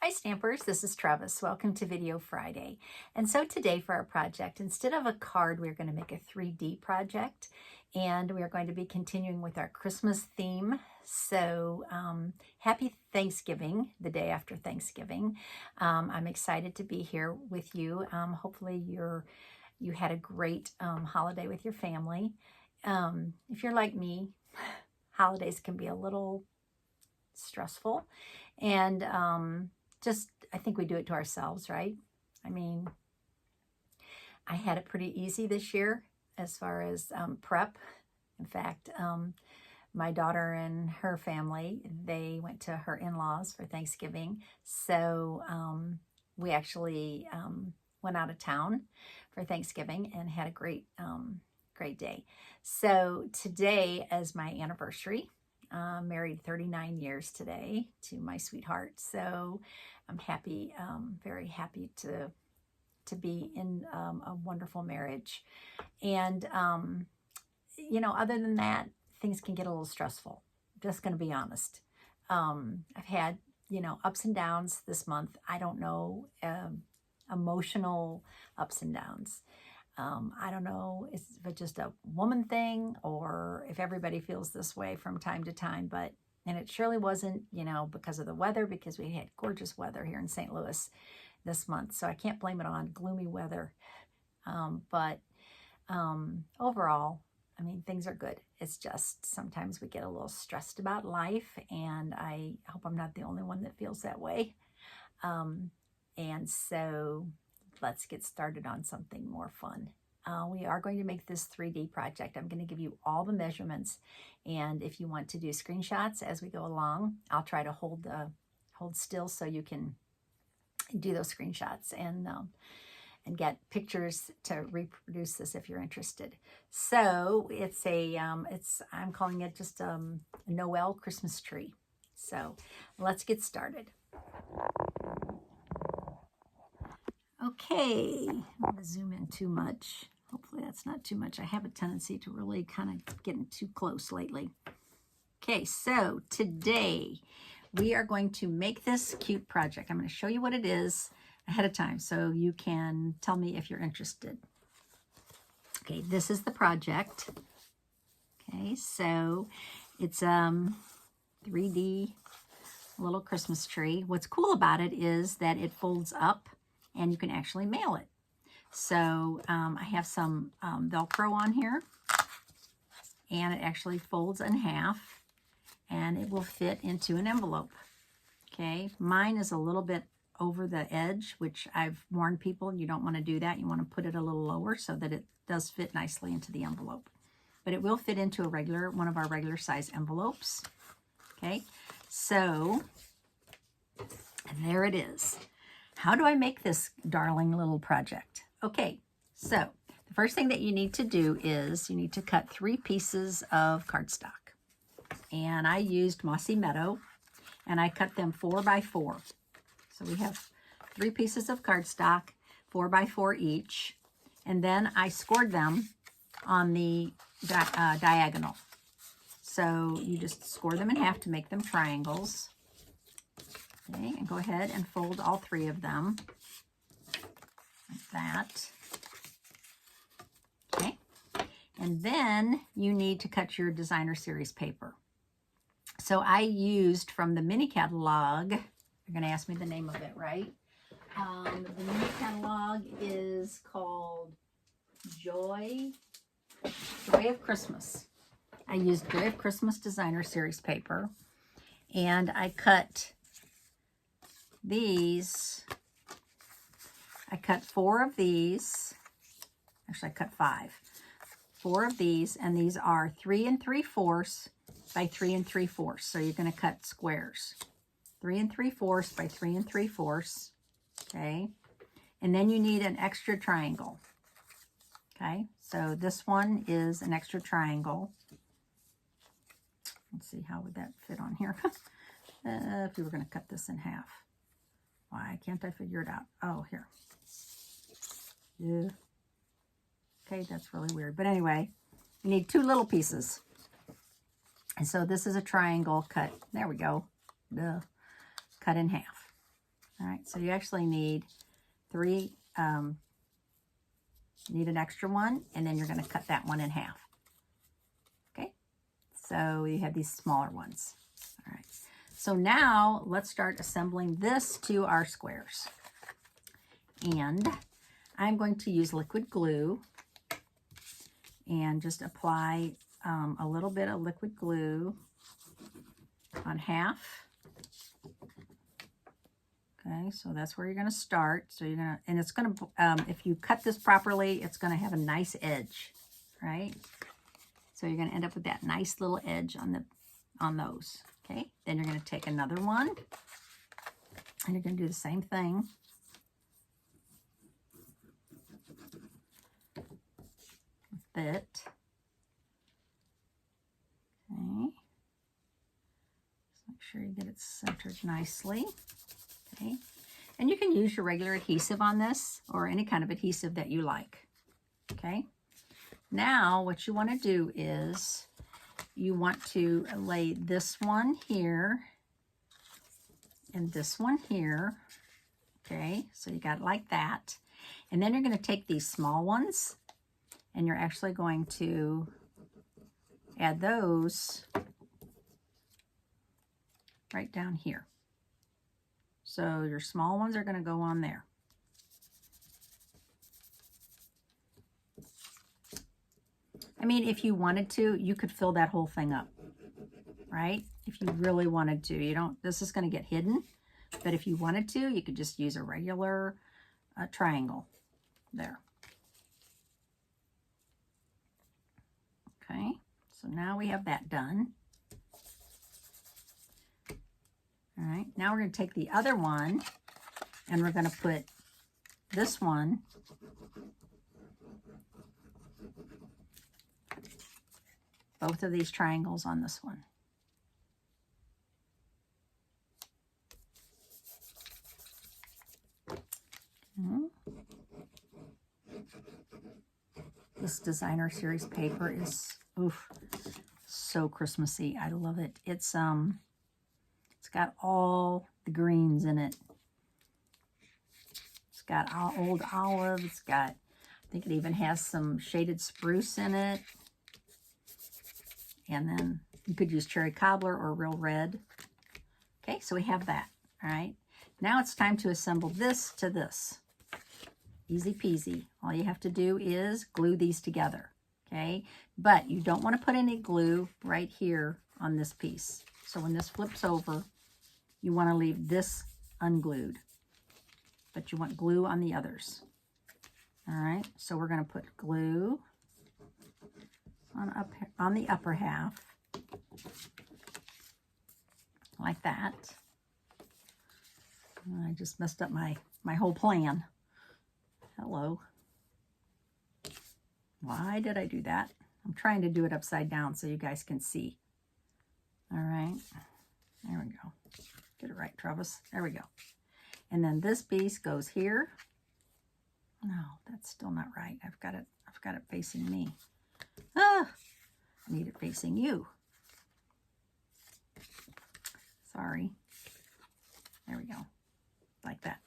Hi Stampers, this is Trevis. Welcome to Video Friday. And so today for our project, instead of a card, we're going to make a 3D project, and we're going to be continuing with our Christmas theme. So happy Thanksgiving, the day after Thanksgiving. I'm excited to be here with you. Hopefully you had a great holiday with your family. If you're like me, holidays can be a little stressful, and I think we do it to ourselves, right? I mean, I had it pretty easy this year as far as prep. In fact, my daughter and her family, they went to her in-laws for Thanksgiving. So we actually went out of town for Thanksgiving and had a great day. So today is my anniversary. Married 39 years today to my sweetheart. So I'm happy, very happy to be in a wonderful marriage. And, other than that, things can get a little stressful. Just going to be honest. I've had, ups and downs this month. I don't know, emotional ups and downs. I don't know if it's just a woman thing or if everybody feels this way from time to time, and it surely wasn't, because of the weather, because we had gorgeous weather here in St. Louis this month. So I can't blame it on gloomy weather. Overall, I mean, things are good. It's just sometimes we get a little stressed about life, and I hope I'm not the only one that feels that way. And so let's get started on something more fun. We are going to make this 3D project. I'm going to give you all the measurements, and if you want to do screenshots as we go along, I'll try to hold still so you can do those screenshots and get pictures to reproduce this if you're interested. So I'm calling it just a Noel Christmas tree. So let's get started. Okay, I'm going to zoom in too much. Hopefully that's not too much. I have a tendency to really kind of getting too close lately. Okay, so today we are going to make this cute project. I'm going to show you what it is ahead of time so you can tell me if you're interested. Okay, this is the project. Okay, so it's 3D little Christmas tree. What's cool about it is that it folds up and you can actually mail it. So I have some velcro on here, and it actually folds in half and it will fit into an envelope. Okay, mine is a little bit over the edge, which I've warned people you don't want to do that. You want to put it a little lower so that it does fit nicely into the envelope. But it will fit into one of our regular size envelopes. Okay, so there it is. How do I make this darling little project? Okay, so the first thing that you need to do is you need to cut 3 pieces of cardstock. And I used Mossy Meadow, and I cut them 4 by 4. So we have 3 pieces of cardstock, 4 by 4 each. And then I scored them on the diagonal. So you just score them in half to make them triangles. Okay, and go ahead and fold all 3 of them like that. Okay, and then you need to cut your designer series paper. So I used from the mini catalog, you're going to ask me the name of it, right? The mini catalog is called Joy of Christmas. I used Joy of Christmas designer series paper, and I cut these. I cut 4 of these. Actually, I cut 5. 4 of these, and these are 3 3/4 by 3 3/4. So you're going to cut squares. 3 3/4 by 3 3/4. Okay, and then you need an extra triangle. Okay, so this one is an extra triangle. Let's see, how would that fit on here? If you were going to cut this in half. Why can't I figure it out? Oh, here. Yeah. Okay, that's really weird. But anyway, you need 2 little pieces. And so this is a triangle cut. There we go. Cut in half. All right, so you actually need three, need an extra one, and then you're going to cut that one in half. Okay, so you have these smaller ones. All right, so now let's start assembling this to our squares. And I'm going to use liquid glue and just apply a little bit of liquid glue on half. Okay, so that's where you're going to start. So you're going to, and it's going to, if you cut this properly, it's going to have a nice edge, right? So you're going to end up with that nice little edge on those. Okay, then you're going to take another one, and you're going to do the same thing. With it. Okay. Just make sure you get it centered nicely. Okay, and you can use your regular adhesive on this or any kind of adhesive that you like. Okay, now what you want to do is you want to lay this one here and this one here. Okay, so you got it like that, and then you're going to take these small ones and you're actually going to add those right down here. So your small ones are going to go on there. I mean, if you wanted to, you could fill that whole thing up, right? If you really wanted to. You don't, this is going to get hidden, but if you wanted to, you could just use a regular triangle there. Okay, so now we have that done. All right, now we're going to take the other one and we're going to put this one both of these triangles on this one. This designer series paper is so Christmassy. I love it. It's got all the greens in it. It's got old olive. It's got, I think it even has some shaded spruce in it. And then you could use cherry cobbler or real red. Okay, so we have that. All right. Now it's time to assemble this to this. Easy peasy. All you have to do is glue these together. Okay, but you don't want to put any glue right here on this piece. So when this flips over, you want to leave this unglued, but you want glue on the others. All right, so we're going to put glue on the upper half, like that. I just messed up my whole plan. Hello. Why did I do that? I'm trying to do it upside down so you guys can see. All right, there we go. Get it right, Trevis. There we go. And then this piece goes here. No, that's still not right. I've got it facing me. I need it facing you. Sorry. There we go. Like that.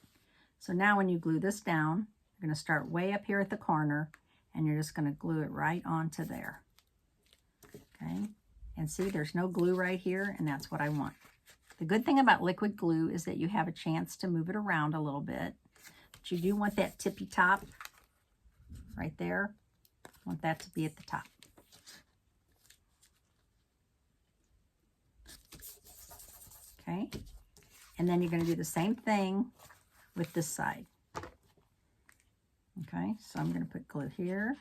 So now when you glue this down, you're going to start way up here at the corner, and you're just going to glue it right onto there. Okay? And see, there's no glue right here, and that's what I want. The good thing about liquid glue is that you have a chance to move it around a little bit. But you do want that tippy top right there. You want that to be at the top. Okay? And then you're going to do the same thing with this side. Okay, so I'm going to put glue here.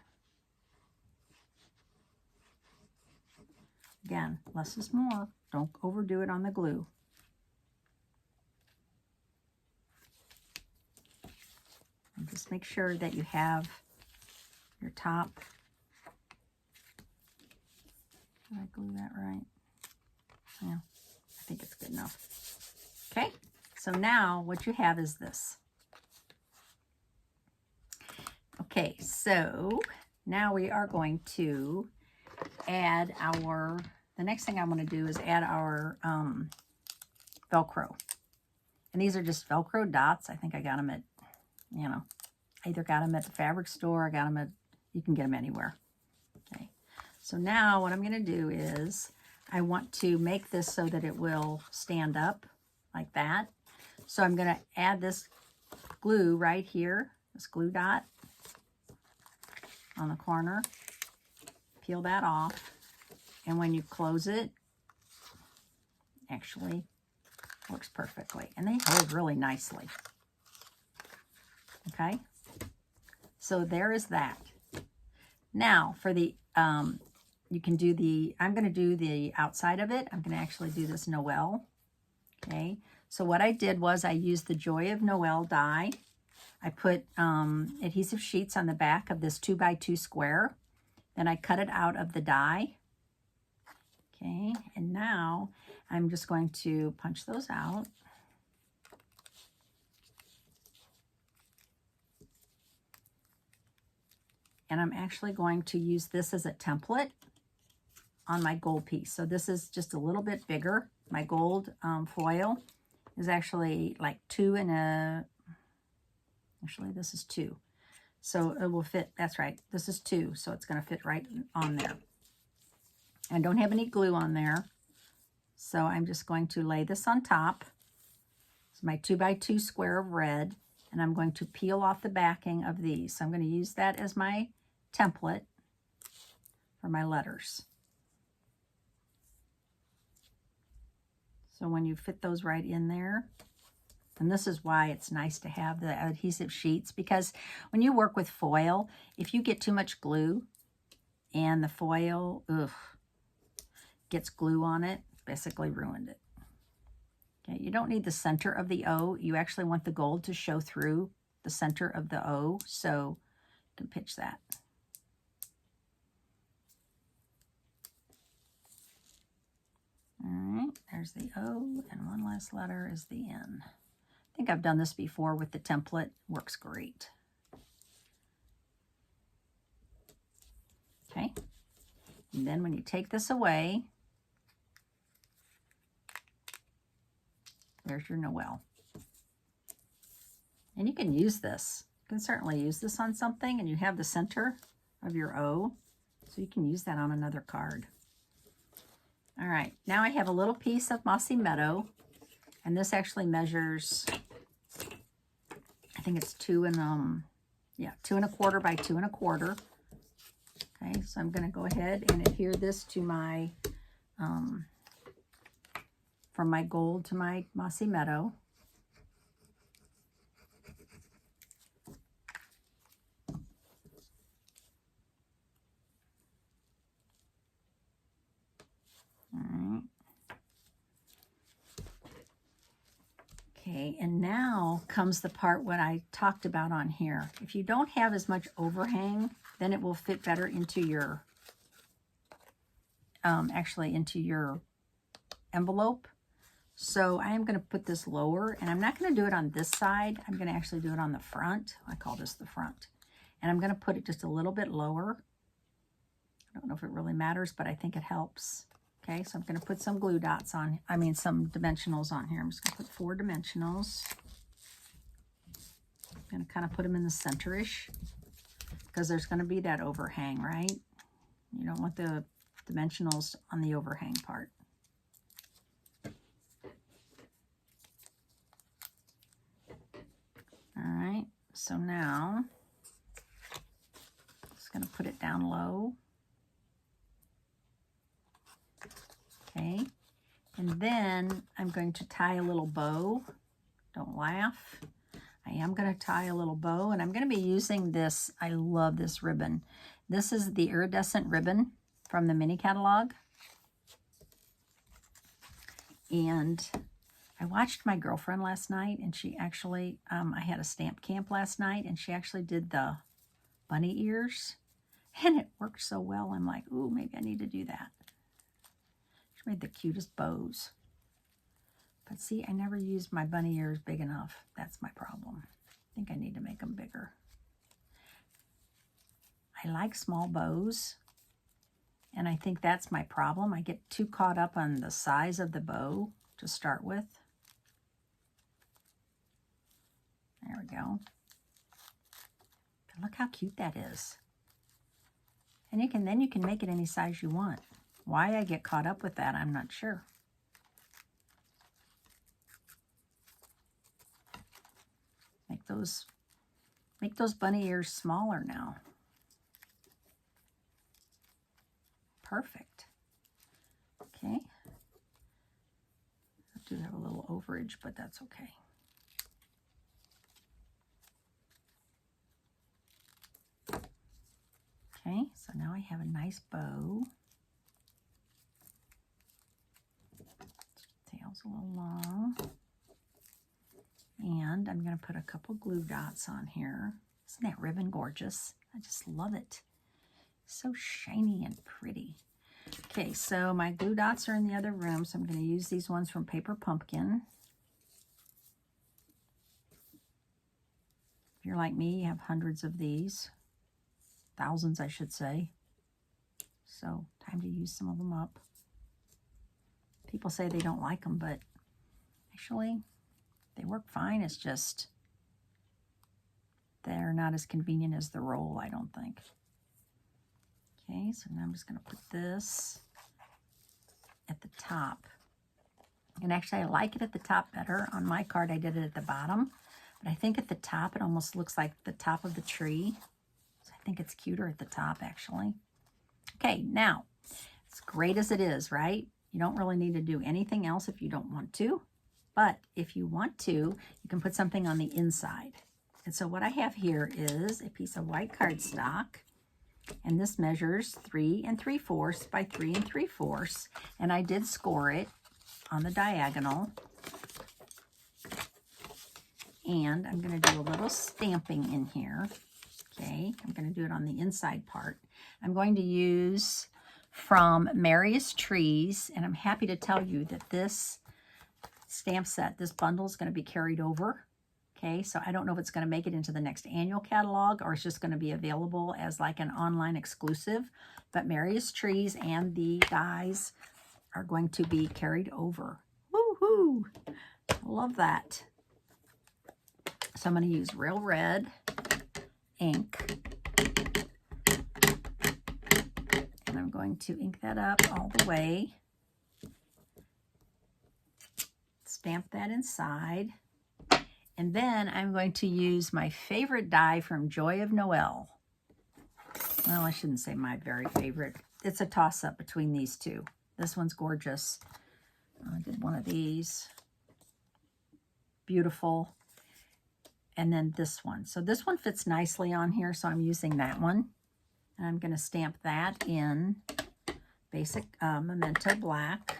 Again, less is more. Don't overdo it on the glue. And just make sure that you have your top. Did I glue that right? Yeah, I think it's good enough. Okay, so now what you have is this. Okay, so now we are going to add the next thing I want to do is add our Velcro. And these are just Velcro dots. I think I got them at, you know, I either got them at the fabric store, I got them at, you can get them anywhere. Okay. So now what I'm going to do is I want to make this so that it will stand up like that. So I'm going to add this glue right here, this glue dot on the corner. Peel that off. And when you close it, actually works perfectly. And they hold really nicely. Okay. So there is that. Now for the, you can do the, I'm going to do the outside of it. I'm going to actually do this Noel. Okay. So what I did was I used the Joy of Noel die. I put adhesive sheets on the back of this 2x2 square. Then I cut it out of the die. Okay. And now I'm just going to punch those out. And I'm actually going to use this as a template on my gold piece. So this is just a little bit bigger. My gold foil is actually like 2 and a, actually this is 2. So it will fit, that's right, this is 2. So it's going to fit right on there. I don't have any glue on there. So I'm just going to lay this on top. It's my 2x2 square of red. And I'm going to peel off the backing of these. So I'm going to use that as my template for my letters. So when you fit those right in there, and this is why it's nice to have the adhesive sheets, because when you work with foil, if you get too much glue and the foil gets glue on it, basically ruined it. Okay, you don't need the center of the O. You actually want the gold to show through the center of the O, so you can pitch that. All right, there's the O, and one last letter is the N. I think I've done this before with the template. Works great. Okay, and then when you take this away, there's your Noel. And you can use this. You can certainly use this on something, and you have the center of your O, so you can use that on another card. All right, now I have a little piece of Mossy Meadow, and this actually measures, I think it's 2 and 2¼ by 2¼ Okay, so I'm going to go ahead and adhere this to my, from my gold to my Mossy Meadow. Okay, and now comes the part what I talked about on here. If you don't have as much overhang, then it will fit better into your, actually into your envelope. So I am going to put this lower, and I'm not going to do it on this side. I'm going to actually do it on the front. I call this the front. And I'm going to put it just a little bit lower. I don't know if it really matters, but I think it helps. Okay, so I'm going to put some glue dots on, some dimensionals on here. I'm just going to put 4 dimensionals. I'm going to kind of put them in the center-ish because there's going to be that overhang, right? You don't want the dimensionals on the overhang part. All right, so now I'm just going to put it down low. Okay, and then I'm going to tie a little bow. Don't laugh. I am going to tie a little bow, and I'm going to be using this. I love this ribbon. This is the iridescent ribbon from the mini catalog. And I watched my girlfriend last night, and she actually, I had a stamp camp last night, and she actually did the bunny ears, and it worked so well. I'm like, ooh, maybe I need to do that. Made the cutest bows. But see, I never used my bunny ears big enough. That's my problem. I think I need to make them bigger. I like small bows, and I think that's my problem. I get too caught up on the size of the bow to start with. we go. Look how cute that is. And then you can make it any size you want. Why I get caught up with that, I'm not sure. Make those bunny ears smaller now. Perfect. Okay. I do have a little overage, but that's okay. Okay, so now I have a nice bow. Tail's a little long. And I'm going to put a couple glue dots on here. Isn't that ribbon gorgeous? I just love it. So shiny and pretty. Okay, so my glue dots are in the other room, so I'm going to use these ones from Paper Pumpkin. If you're like me, you have hundreds of these. Thousands, I should say. So, time to use some of them up. People say they don't like them, but actually, they work fine. It's just they're not as convenient as the roll, I don't think. Okay, so now I'm just going to put this at the top. And actually, I like it at the top better. On my card, I did it at the bottom. But I think at the top, it almost looks like the top of the tree. I think it's cuter at the top, actually. Okay, now, as great as it is, right? You don't really need to do anything else if you don't want to. But if you want to, you can put something on the inside. And so what I have here is a piece of white cardstock. And this measures 3 3/4 by 3 3/4. And I did score it on the diagonal. And I'm going to do a little stamping in here. Okay, I'm going to do it on the inside part. I'm going to use from Mary's Trees, and I'm happy to tell you that this stamp set, this bundle is going to be carried over. Okay, so I don't know if it's going to make it into the next annual catalog or it's just going to be available as like an online exclusive, but Mary's Trees and the dies are going to be carried over. Woohoo! Love that. So I'm going to use Real Red ink, and I'm going to ink that up all the way, stamp that inside, and then I'm going to use my favorite die from Joy of Noel. Well, I shouldn't say my very favorite. It's a toss-up between these two. This one's gorgeous. I did one of these. Beautiful. And then this one. So this one fits nicely on here, so I'm using that one. And I'm going to stamp that in basic Memento Black.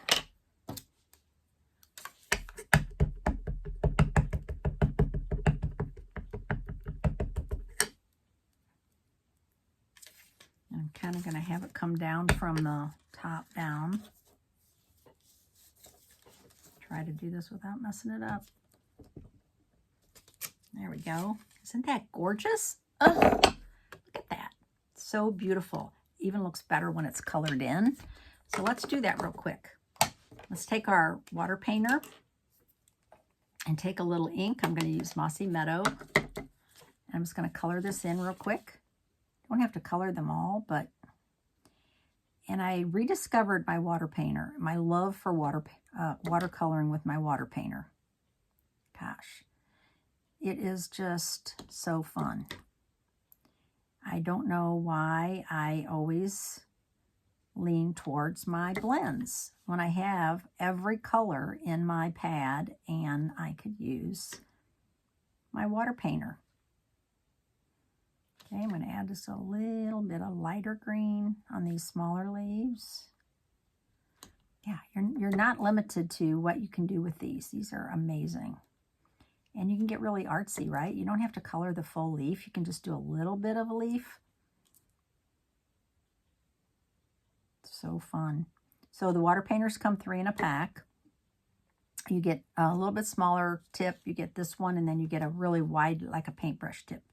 And I'm kind of going to have it come down from the top down. Try to do this without messing it up. There we go. Isn't that gorgeous? Oh, look at that. So beautiful. Even looks better when it's colored in. So let's do that real quick. Let's take our water painter and take a little ink. I'm going to use Mossy Meadow. And I'm just going to color this in real quick. Don't have to color them all, but... And I rediscovered my water painter, my love for watercoloring with my water painter. Gosh. It is just so fun. I don't know why I always lean towards my blends when I have every color in my pad and I could use my water painter. Okay, I'm going to add just a little bit of lighter green on these smaller leaves. Yeah, you're not limited to what you can do with these. These are amazing. And you can get really artsy, right? You don't have to color the full leaf. You can just do a little bit of a leaf. So fun. So the water painters come 3 in a pack. You get a little bit smaller tip. You get this one, and then you get a really wide, like a paintbrush tip,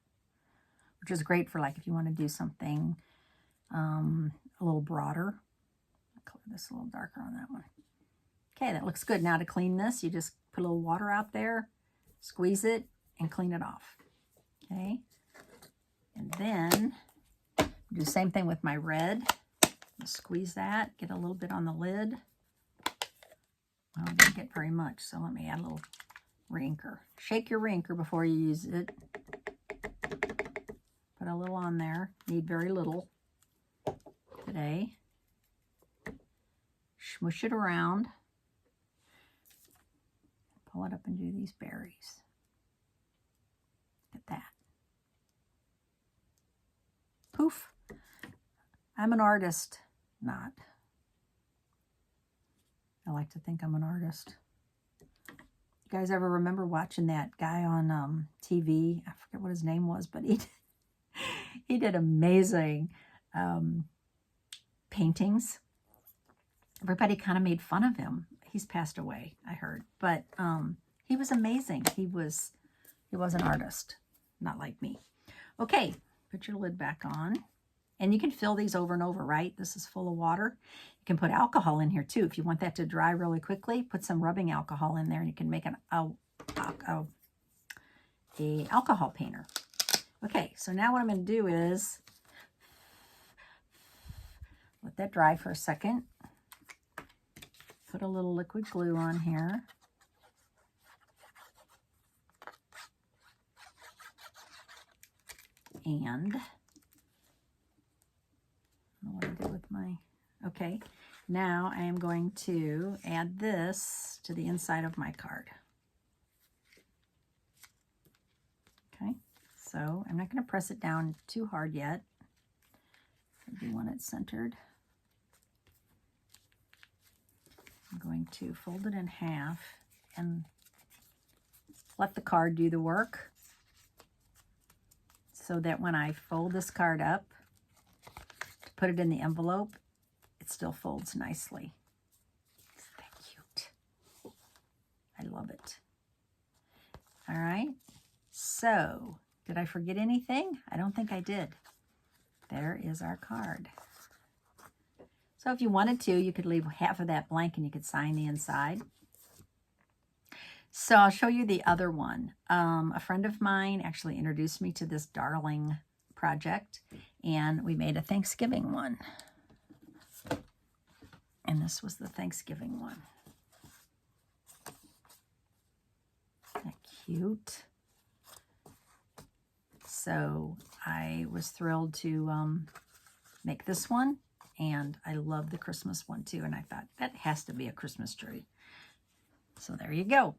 which is great for like if you want to do something a little broader. I'll color this a little darker on that one. Okay, that looks good. Now to clean this, you just put a little water out there, squeeze it, and clean it off. Okay. And then do the same thing with my red. Squeeze that, get a little bit on the lid. Well, I didn't get very much, so let me add a little rinker. Shake your rinker before you use it. Put a little on there. Need very little today. Smush it around. Pull it up and do these berries. Look at that. Poof. I'm an artist. Not. I like to think I'm an artist. You guys ever remember watching that guy on TV? I forget what his name was, but he did amazing paintings. Everybody kind of made fun of him. He's passed away, I heard, but he was amazing. He was an artist, not like me. Okay, put your lid back on. And you can fill these over and over, right? This is full of water. You can put alcohol in here too. If you want that to dry really quickly, put some rubbing alcohol in there and you can make an alcohol painter. Okay, so now what I'm going to do is let that dry for a second. Put a little liquid glue on here. And I don't know what I did with my, okay. Now I am going to add this to the inside of my card. Okay, so I'm not going to press it down too hard yet. I do want it centered. I'm going to fold it in half and let the card do the work so that when I fold this card up to put it in the envelope, it still folds nicely. Isn't that cute? I love it. All right, so did I forget anything? I don't think I did. There is our card. So if you wanted to, you could leave half of that blank and you could sign the inside. So I'll show you the other one. A friend of mine actually introduced me to this darling project, and we made a Thanksgiving one. And this was the Thanksgiving one. Isn't that cute? So I was thrilled to make this one. And I love the Christmas one too. And I thought, that has to be a Christmas tree. So there you go.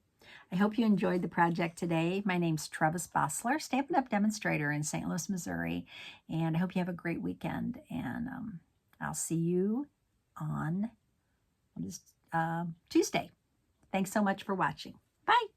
I hope you enjoyed the project today. My name's Trevis Bossler, Stampin' Up! Demonstrator in St. Louis, Missouri. And I hope you have a great weekend. And I'll see you on Tuesday. Thanks so much for watching. Bye.